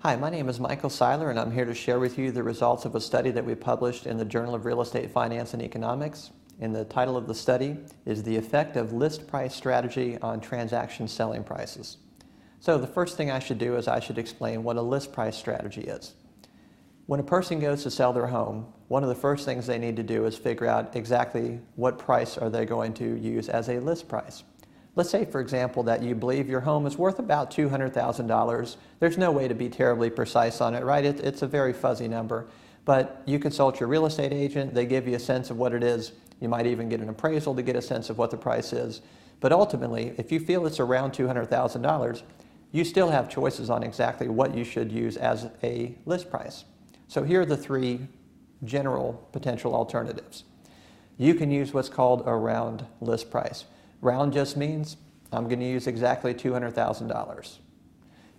Hi, my name is Michael Seiler, and I'm here to share with you the results of a study that we published in the Journal of Real Estate Finance and Economics. And the title of the study is The Effect of List Price Strategy on Transaction Selling Prices. So the first thing I should do is I should explain what a list price strategy is. When a person goes to sell their home, one of the first things they need to do is figure out exactly what price are they going to use as a list price. Let's say, for example, that you believe your home is worth about $200,000. There's no way to be terribly precise on it, right? It's a very fuzzy number. But you consult your real estate agent. They give you a sense of what it is. You might even get an appraisal to get a sense of what the price is. But ultimately, if you feel it's around $200,000, you still have choices on exactly what you should use as a list price. So here are the three general potential alternatives. You can use what's called a round list price. Round just means I'm going to use exactly $200,000.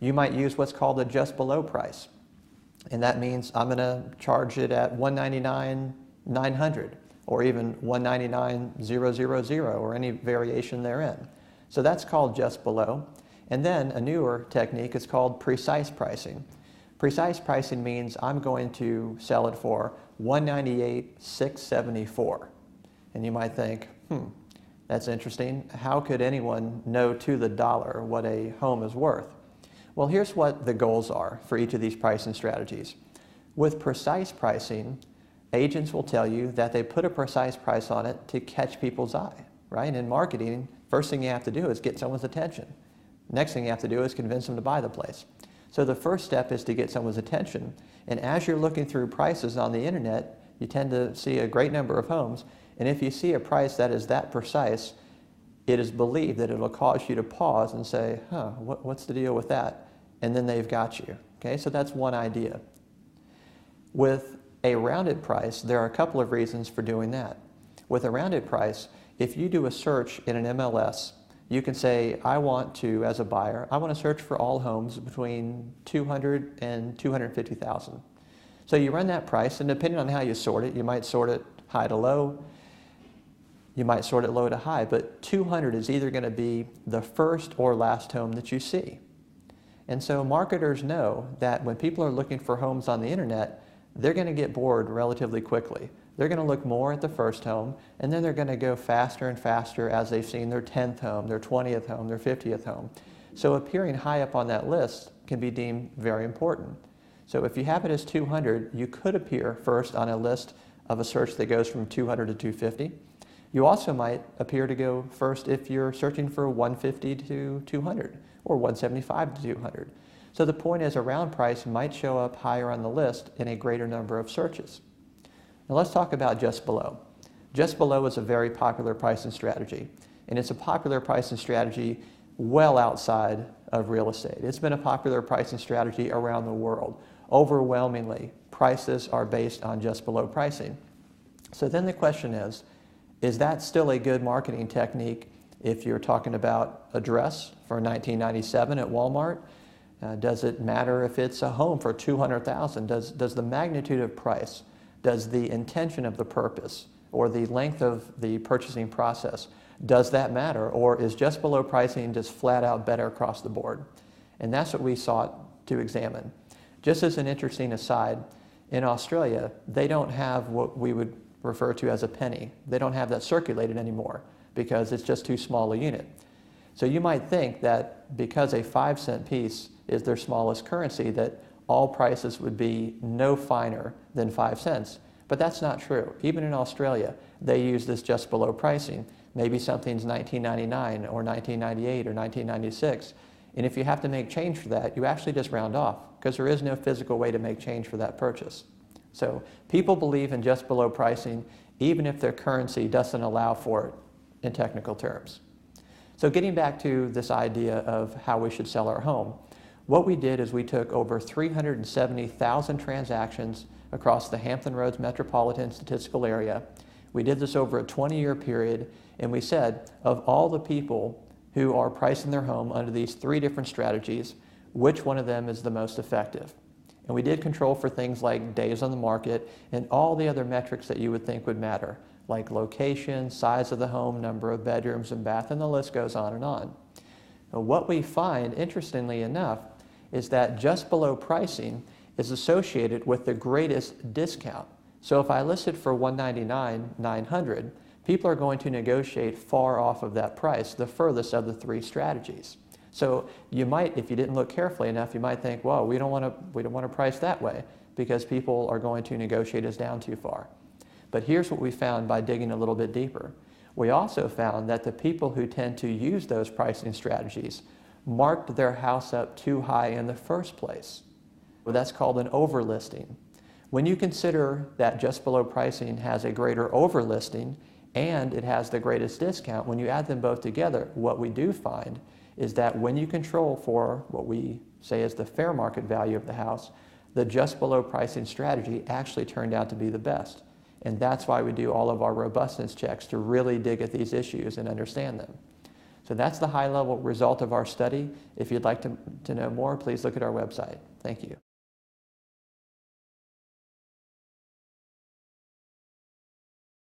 You might use what's called a just below price, and that means I'm going to charge it at $199,900 or even $199,000 or any variation therein. So that's called just below. And then a newer technique is called precise pricing. Precise pricing means I'm going to sell it for $198,674. And you might think, that's interesting. How could anyone know to the dollar what a home is worth? Well, here's what the goals are for each of these pricing strategies. With precise pricing, agents will tell you that they put a precise price on it to catch people's eye, right? In marketing, first thing you have to do is get someone's attention. Next thing you have to do is convince them to buy the place. So the first step is to get someone's attention. And as you're looking through prices on the internet, you tend to see a great number of homes. And if you see a price that is that precise, it is believed that it will cause you to pause and say, what's the deal with that? And then they've got you. Okay, so that's one idea. With a rounded price, there are a couple of reasons for doing that. With a rounded price, if you do a search in an MLS, you can say, I want to, as a buyer, I want to search for all homes between $200,000 and $250,000. So you run that price, and depending on how you sort it, you might sort it high to low, you might sort it low to high, but 200 is either going to be the first or last home that you see. And so marketers know that when people are looking for homes on the internet, they're going to get bored relatively quickly. They're going to look more at the first home, and then they're going to go faster and faster as they've seen their 10th home, their 20th home, their 50th home. So appearing high up on that list can be deemed very important. So if you have it as 200, you could appear first on a list of a search that goes from 200 to 250. You also might appear to go first if you're searching for 150 to 200 or 175 to 200. So the point is a round price might show up higher on the list in a greater number of searches. Now let's talk about just below. Just below is a very popular pricing strategy, and it's a popular pricing strategy well outside of real estate. It's been a popular pricing strategy around the world. Overwhelmingly, prices are based on just below pricing. So then the question is that still a good marketing technique if you're talking about a dress for $19.97 at Walmart? Does it matter if it's a home for $200,000? Does the magnitude of price, does the intention of the purpose, or the length of the purchasing process, does that matter? Or is just below pricing just flat out better across the board? And that's what we sought to examine. Just as an interesting aside, in Australia, they don't have what we would refer to as a penny. They don't have that circulated anymore because it's just too small a unit. So you might think that because a 5-cent piece is their smallest currency, that all prices would be no finer than 5 cents. But that's not true. Even in Australia, they use this just below pricing. Maybe something's $19.99 or $19.98 or $19.96. And if you have to make change for that, you actually just round off because there is no physical way to make change for that purchase. So people believe in just below pricing even if their currency doesn't allow for it in technical terms. So getting back to this idea of how we should sell our home, what we did is we took over 370,000 transactions across the Hampton Roads metropolitan statistical area. We did this over a 20-year period, and we said, of all the people who are pricing their home under these three different strategies, which one of them is the most effective? And we did control for things like days on the market and all the other metrics that you would think would matter, like location, size of the home, number of bedrooms and bath, and the list goes on and on. Now, what we find, interestingly enough, is that just below pricing is associated with the greatest discount. So if I list it for $199,900, people are going to negotiate far off of that price, the furthest of the three strategies. So you might, if you didn't look carefully enough, you might think, well, we don't want to price that way because people are going to negotiate us down too far. But here's what we found by digging a little bit deeper. We also found that the people who tend to use those pricing strategies marked their house up too high in the first place. Well, that's called an overlisting. When you consider that just below pricing has a greater overlisting and it has the greatest discount, when you add them both together, what we do find is that when you control for what we say is the fair market value of the house, the just below pricing strategy actually turned out to be the best. And that's why we do all of our robustness checks, to really dig at these issues and understand them. So that's the high-level result of our study. If you'd like to know more, please look at our website. Thank you.